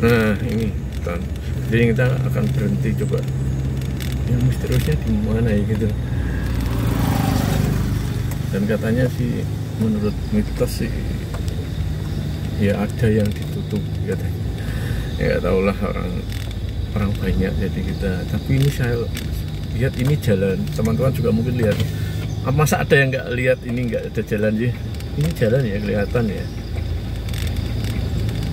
Nah ini kan, jadi kita akan berhenti coba yang misteriusnya di mana ya gitu. Dan katanya sih menurut mitos sih ya ada yang ditutup katanya. Ya nggak tahu lah, orang banyak jadi kita. Tapi ini saya lihat ini jalan, teman-teman juga mungkin lihat. Masa ada yang nggak lihat ini nggak ada jalan sih? Ini jalan ya, kelihatan ya.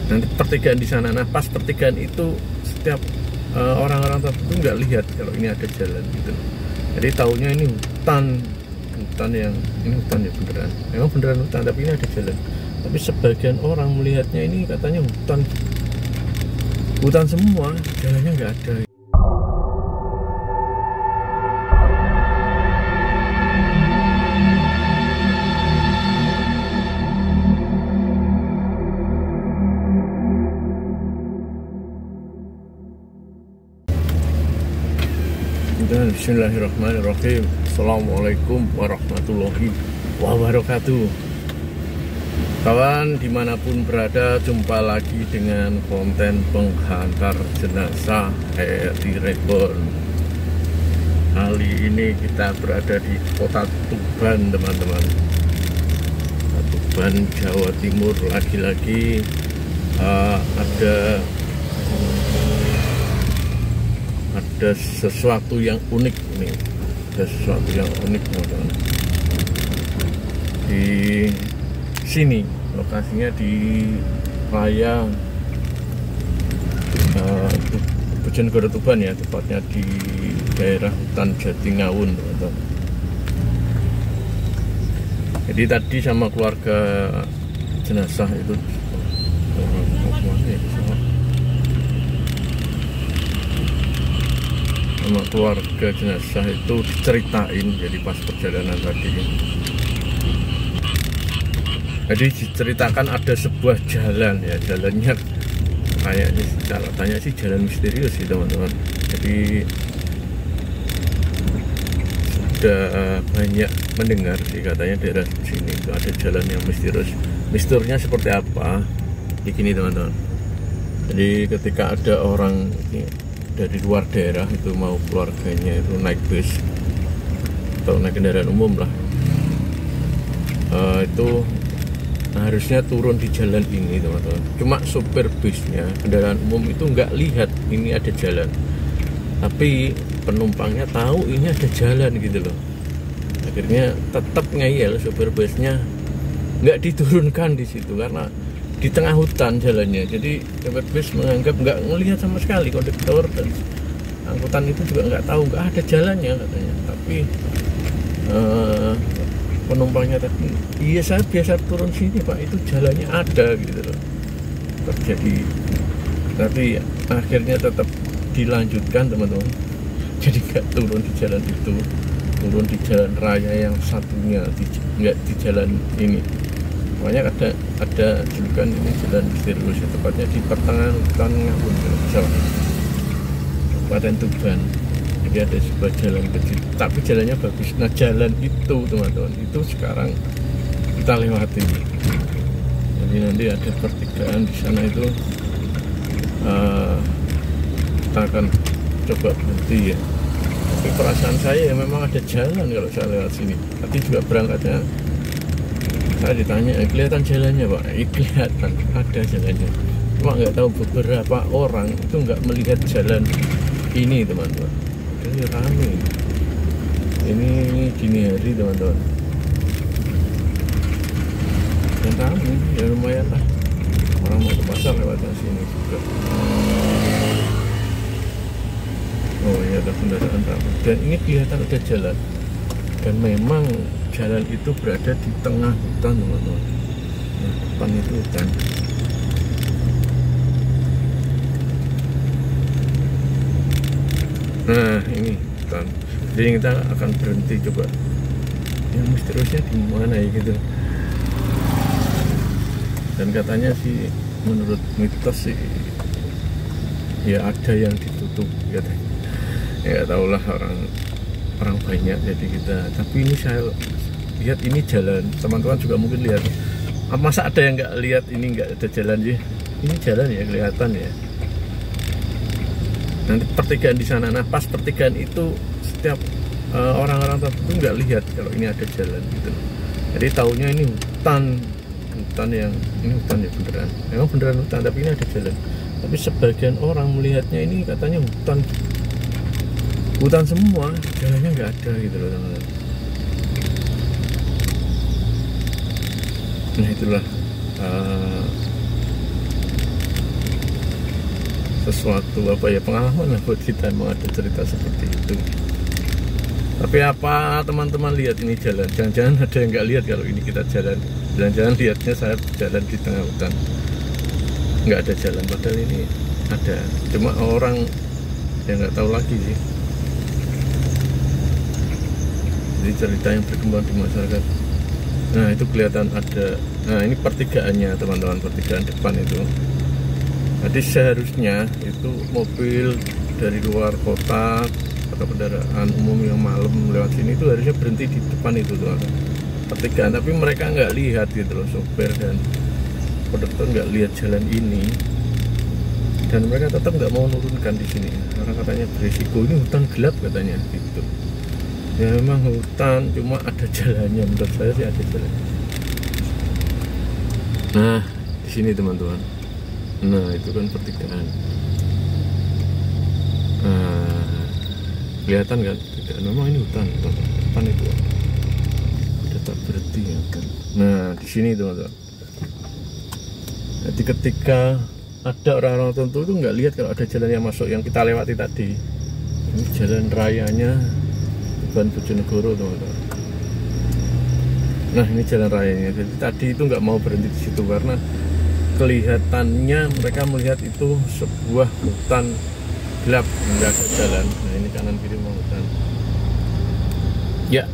Nanti pertigaan di sana, nah pas pertigaan itu setiap orang-orang tertentu nggak lihat kalau ini ada jalan gitu. Jadi taunya ini hutan yang ini hutan ya beneran, memang beneran hutan, tapi ini ada jalan. Tapi sebagian orang melihatnya ini katanya hutan semua, jalannya nggak ada. Bismillahirrahmanirrahim. Assalamualaikum warahmatullahi wabarakatuh. Kawan dimanapun berada, jumpa lagi dengan konten penghantar jenazah RRI Reborn. Kali ini kita berada di kota Tuban, teman-teman. Tuban, Jawa Timur. Lagi-lagi ada sesuatu yang unik nih, ada sesuatu yang unik, teman-teman. Di sini lokasinya di Raya Bojonegoro Tuban ya, tepatnya di daerah hutan Jatingawun, teman-teman. Jadi tadi sama keluarga jenazah itu sama keluarga jenazah itu diceritain, jadi pas perjalanan tadi. Jadi diceritakan ada sebuah jalan ya, jalannya kayaknya katanya sih jalan misterius sih, teman-teman. Jadi sudah banyak mendengar sih katanya daerah sini itu ada jalan yang misterius. Misteriusnya seperti apa? Begini, teman-teman. Jadi ketika ada orang dari luar daerah itu mau keluarganya itu naik bus atau naik kendaraan umum lah, itu harusnya turun di jalan ini, teman-teman. Cuma supir busnya, kendaraan umum itu nggak lihat ini ada jalan, tapi penumpangnya tahu ini ada jalan gitu loh. Akhirnya tetap ngeyel supir busnya, nggak diturunkan di situ karena di tengah hutan jalannya. Jadi supir bus menganggap nggak ngelihat sama sekali, konduktor dan angkutan itu juga nggak tahu, nggak ada jalannya katanya. Tapi penumpangnya tadi, iya saya biasa turun sini pak, itu jalannya ada gitu loh. Terjadi, tapi akhirnya tetap dilanjutkan, teman-teman. Jadi nggak turun di jalan itu, turun di jalan raya yang satunya, nggak di jalan ini. Makanya ada julukan ini jalan misterius, tepatnya di pertengahan hutan Ngawun, Kabupaten Tuban. Jadi ada sebuah jalan kecil, tapi jalannya bagus. Nah jalan itu, teman-teman, itu sekarang kita lewati. Jadi nanti ada pertigaan di sana itu, kita akan coba berhenti ya. Tapi perasaan saya ya memang ada jalan kalau saya lewat sini. Tadi juga berangkatnya saya ditanya, kelihatan jalannya pak? Kelihatan, ada jalannya. Cuma nggak tahu beberapa orang itu nggak melihat jalan ini, teman-teman. Ini rame. Ini dini hari, teman-teman. Dan rame, ya lumayan lah. Orang mau ke pasar lewatnya sini juga. Oh ya, ada kendaraan rame. Dan ini kelihatan ada jalan. Dan memang jalan itu berada di tengah hutan, teman-teman. Nah, depan itu hutan. Nah ini hutan. Jadi kita akan berhenti coba yang misteriusnya di mana ya gitu. Dan katanya sih menurut mitos sih ya ada yang ditutup katanya. Ya nggak tahu lah, orang banyak jadi kita. Tapi ini saya lihat ini jalan, teman-teman juga mungkin lihat. Masa ada yang nggak lihat ini nggak ada jalan sih? Ini jalan ya, kelihatan ya. nanti pertigaan di sana. Nah pas pertigaan itu setiap orang-orang tertentu nggak lihat kalau ini ada jalan gitu. Jadi taunya ini hutan yang ini hutan ya beneran, memang beneran hutan, tapi ini ada jalan. Tapi sebagian orang melihatnya ini katanya hutan semua, jalannya nggak ada gitu loh teman-teman. Nah itulah sesuatu pengalaman lah buat kita, emang ada cerita seperti itu. Tapi apa teman-teman lihat ini jalan, jangan-jangan ada yang nggak lihat kalau ini kita jalan, jangan-jangan lihatnya saya jalan di tengah hutan nggak ada jalan, padahal ini ada, cuma orang yang nggak tahu lagi sih. Jadi cerita yang berkembang di masyarakat. Nah itu kelihatan ada, nah ini pertigaannya teman-teman, pertigaan depan itu. Jadi seharusnya itu mobil dari luar kota atau kendaraan umum yang malam lewat sini itu harusnya berhenti di depan itu teman-teman, pertigaan. Tapi mereka nggak lihat gitu loh, sopir dan konduktor nggak lihat jalan ini, dan mereka tetap nggak mau nurunkan di sini karena katanya berisiko, ini hutan gelap katanya gitu. Ya memang hutan, cuma ada jalannya, menurut saya sih ada jalan. Nah di sini teman-teman, nah itu kan pertigaan. Nah kelihatan kan pertigaan, memang ini hutan depan itu udah tak berhenti ya kan. Nah di sini teman-teman, jadi ketika ada orang-orang tertentu itu nggak lihat kalau ada jalan yang masuk yang kita lewati tadi. Ini jalan rayanya Tuban Bojonegoro teman-teman. Nah ini jalan rayanya, jadi tadi itu nggak mau berhenti di situ karena kelihatannya mereka melihat itu sebuah hutan gelap, nggak ada jalan. Nah ini kanan kiri mau hutan ya.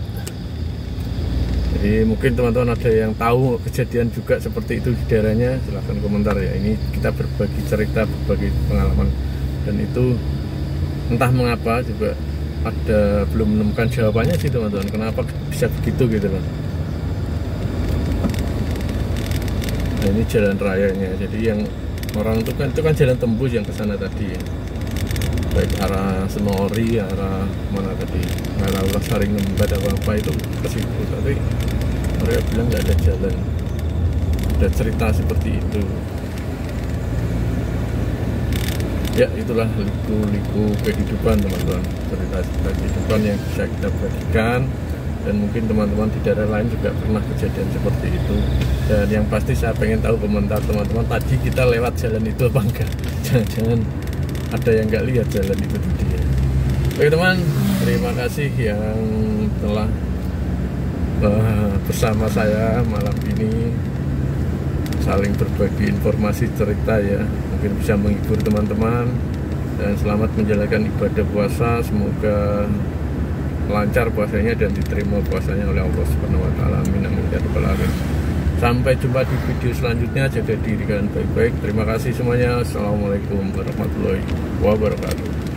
Jadi mungkin teman-teman ada yang tahu kejadian juga seperti itu di daerahnya, silahkan komentar ya. Ini kita berbagi cerita, berbagi pengalaman, dan itu entah mengapa juga ada belum menemukan jawabannya sih teman-teman, kenapa bisa begitu gitu loh. Nah ini jalan rayanya, jadi yang orang itu kan jalan tembus yang ke sana tadi ya. Baik arah Semori, arah mana tadi, arah Saring Lembat apa itu ke situ, tapi mereka bilang nggak ada jalan. Ada cerita seperti itu ya. Itulah liku-liku kehidupan teman-teman, cerita kehidupan yang bisa kita bagikan, dan mungkin teman-teman di daerah lain juga pernah kejadian seperti itu. Dan yang pasti saya pengen tahu komentar teman-teman, tadi kita lewat jalan itu apa enggak, jangan-jangan ada yang nggak lihat jalan itu tadi ya. Oke teman, terima kasih yang telah bersama saya malam ini, saling berbagi informasi cerita ya, mungkin bisa menghibur teman-teman. Dan selamat menjalankan ibadah puasa, semoga lancar puasanya dan diterima puasanya oleh Allah Subhanahu wa taala. Amin amin ya rabbal alamin. Sampai jumpa di video selanjutnya, jaga diri kalian baik-baik. Terima kasih semuanya. Assalamualaikum warahmatullahi wabarakatuh.